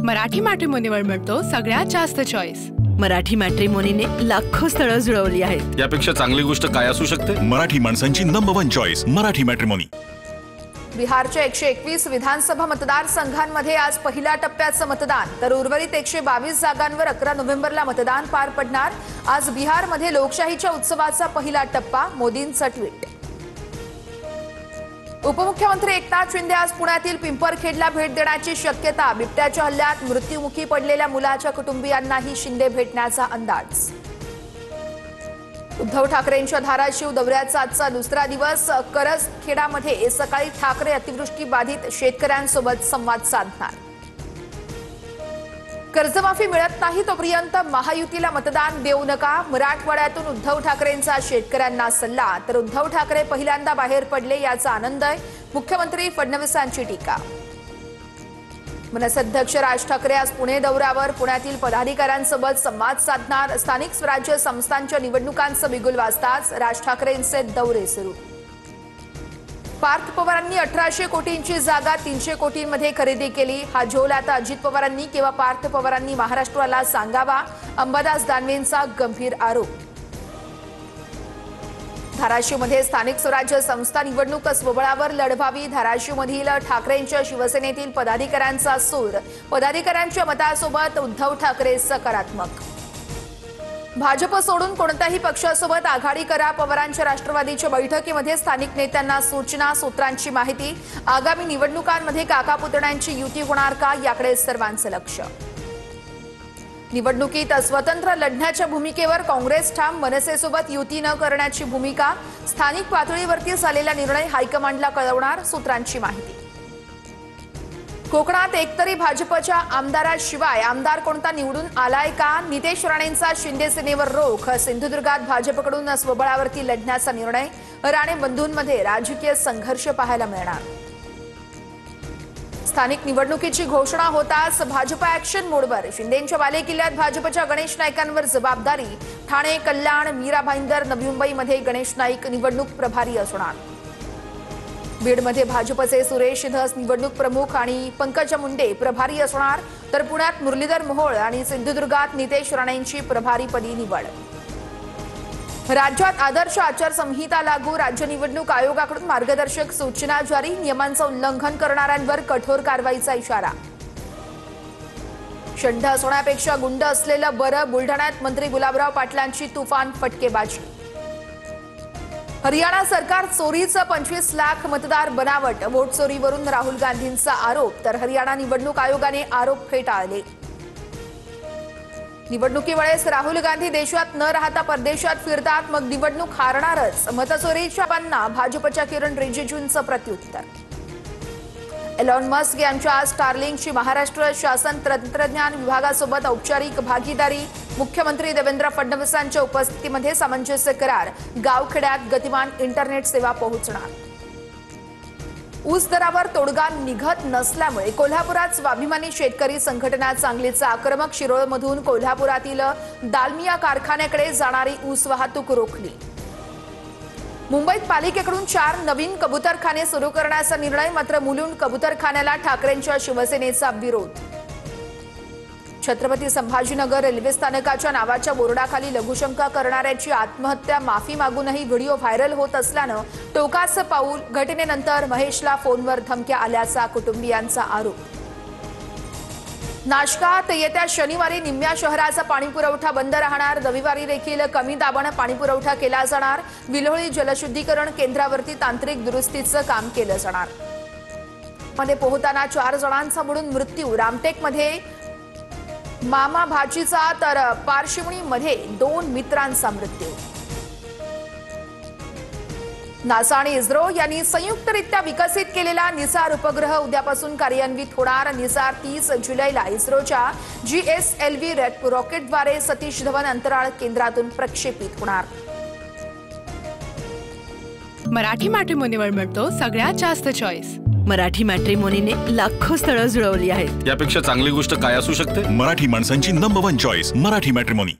मराठी मॅट्रिमोनीवर मिळतो सगळ्यात जास्त चॉईस। मराठी मॅट्रिमोनीने लाखो स्थळं जुळवली आहेत। यापेक्षा चांगली गोष्ट काय असू शकते? मराठी माणसांची नंबर 1 चॉईस मराठी मॅट्रिमोनी। बिहारच्या 121 विधानसभा मतदारसंघांमध्ये आज पहिल्या टप्प्याचं मतदान, तर उर्वरित 122 जागांवर 11 नोव्हेंबरला मतदान पार पडणार। आज बिहारमध्ये लोकशाहीच्या उत्सवाचा पहिला टप्पा, मोदींचं ट्विट। उपमुख्यमंत्री एकनाथ शिंदे आज पुण्यातील पिंपरखेडला भेट देण्याची शक्यता। बिबट्याच्या हल्ल्यात मृत्युमुखी पडलेल्या मुलाच्या कुटुंबियांनाही शिंदे भेटण्याचा अंदाज। उद्धव ठाकरेंच्या धाराशिव दौऱ्याचा आजचा दुसरा दिवस। करजखेडामध्ये सकाळी ठाकरे अतिवृष्टी बाधित शेतकऱ्यांसोबत संवाद साधणार। कर्जमाफी मिळत नाही तोपर्यंत महायुतीला मतदान देऊ नका, मराठवाड्यातून उद्धव ठाकरेंचा शेतकऱ्यांना सल्ला। तर उद्धव ठाकरे पहिल्यांदा बाहेर पडले याचा आनंद आहे, मुख्यमंत्री फडणवीसांची टीका। मनसे अध्यक्ष राज ठाकरे आज पुणे दौऱ्यावर, पुण्यातील पदाधिकाऱ्यांसोबत संवाद साधणार। स्थानिक स्वराज्य संस्थांच्या निवडणुकांचं बिगुल वाजताच राज ठाकरेंचे दौरे सुरू। पार्थ पवारांनी 1800 कोटींची जागा 300 कोटींमध्ये खरेदी केली। हा झोल आता अजित पवारांनी किंवा पार्थ पवारांनी महाराष्ट्राला सांगावा, अंबादास दानवेंचा गंभीर आरोप। धाराशिवमध्ये स्थानिक स्वराज्य संस्था निवडणूक स्वबळावर लढवावी, धाराशिवमधील ठाकरेंच्या शिवसेनेतील पदाधिकाऱ्यांचा सूर। पदाधिकाऱ्यांच्या मतासोबत उद्धव ठाकरे सकारात्मक। भाजप सोडून कोणत्याही पक्षासोबत आघाडी करा, पवारांच्या राष्ट्रवादीच्या बैठकीमध्ये स्थानिक नेत्यांना सूचना, सूत्रांची माहिती। आगामी निवडणुकांमध्ये काका पुतण्यांची युती होणार का, याकडे सर्वांचं लक्ष। निवडणुकीत स्वतंत्र लढण्याच्या भूमिकेवर काँग्रेस ठाम, मनसेसोबत युती न करण्याची भूमिका। स्थानिक पातळीवरती झालेला निर्णय हायकमांडला कळवणार, सूत्रांची माहिती। कोकणात एकतरी भाजपच्या आमदाराशिवाय आमदार कोणता निवडून आलाय का, नितेश राणेंचा शिंदे सेनेवर रोख। सिंधुदुर्गात भाजपकडून स्वबळावरती लढण्याचा निर्णय, राणे बंधूंमध्ये राजकीय संघर्ष पाहायला मिळणार। स्थानिक निवडणुकीची घोषणा होताच भाजप ऍक्शन मोडवर, शिंदेंच्या बालेकिल्ल्यात भाजपच्या गणेश नाईकांवर जबाबदारी। ठाणे, कल्याण, मीरा भाईंदर, नवी मुंबईमध्ये गणेश नाईक निवडणूक प्रभारी असणार। बीडमध्ये भाजपचे सुरेश धस निवडणूक प्रमुख आणि पंकजा मुंडे प्रभारी असणार, तर पुण्यात मुरलीधर मोहोळ आणि सिंधुदुर्गात नितेश राणेंची प्रभारीपदी निवड। राज्यात आदर्श आचारसंहिता लागू, राज्य निवडणूक आयोगाकडून मार्गदर्शक सूचना जारी। नियमांचं उल्लंघन करणाऱ्यांवर कठोर कारवाईचा इशारा। शंड असण्यापेक्षा गुंड असलेलं बरं, बुलढाण्यात मंत्री गुलाबराव पाटलांची तुफान फटकेबाजी। हरियाणा सरकार चोरीचं 25 लाख मतदार बनावट, वोट चोरीवरून राहुल गांधींचा आरोप, तर हरियाणा निवडणूक आयोगाने आरोप फेटाळले। निवडणुकीवेळेस राहुल गांधी देशात न राहता परदेशात फिरतात, मग निवडणूक हारणारच। मतचोरीच्या बाबतीत भाजपच्या किरण रिजिजूंचं प्रत्युत्तर। एलॉन मस्क यांच्या स्टारलिंकची महाराष्ट्र शासन तंत्रज्ञान विभागासोबत औपचारिक भागीदारी। मुख्यमंत्री देवेंद्र फडणवीसांच्या उपस्थितीमध्ये सामंजस्य करार, गावखेड्यात गतिमान इंटरनेट सेवा पोहोचणार। ऊस दरावर तोडगा निघत नसल्यामुळे कोल्हापुरात स्वाभिमानी शेतकरी संघटना सांगलीचा आक्रमक, शिरोळमधून कोल्हापुरातील दालमिया कारखान्याकडे जाणारी ऊस वाहतूक रोखली। मुंबईत पालिकेकडून 4 नवीन कबूतरखाने सुरू करण्याचा निर्णय, मात्र मुलुंड कबूतरखान्याला ठाकरेंच्या शिवसेनेचा विरोध। छत्रपती संभाजीनगर रेल्वे स्थानकाच्या नावाच्या बोर्डाखाली लघुशंका करणाऱ्याची आत्महत्या, माफी मागूनही व्हिडिओ व्हायरल होत असल्यानं टोकाचं पाऊल। घटनेनंतर महेशला फोनवर धमक्या आल्याचा कुटुंबियांचा आरोप। नाशकात येत्या शनिवारी निम्म्या शहराचा पाणीपुरवठा बंद राहणार, रविवारी देखील कमी दाबानं पाणीपुरवठा केला जाणार। विल्होळी जलशुद्धीकरण केंद्रावरती तांत्रिक दुरुस्तीचं काम केलं जाणार। मध्ये पोहताना 4 जणांचा बुडून मृत्यू, रामटेकमध्ये मामा भाचीचा, तर पारशिवणीमध्ये 2 मित्रांचा मृत्यू। नासा आणि इस्रो यांनी संयुक्तरित्या विकसित केलेला निसार उपग्रह उद्यापासून कार्यान्वित होणार। निसार 30 जुलैला इस्रोच्या GSLV रॉकेटद्वारे सतीश धवन अंतराळ केंद्रातून प्रक्षेपित होणार। मराठी मॅट्रिमोनीवर मिळतो सगळ्यात जास्त चॉईस। मराठी मॅट्रिमोनीने लाखो स्थळं जुळवली आहेत। यापेक्षा चांगली गोष्ट काय असू शकते? मराठी माणसांची नंबर 1 चॉईस मराठी मॅट्रिमोनी।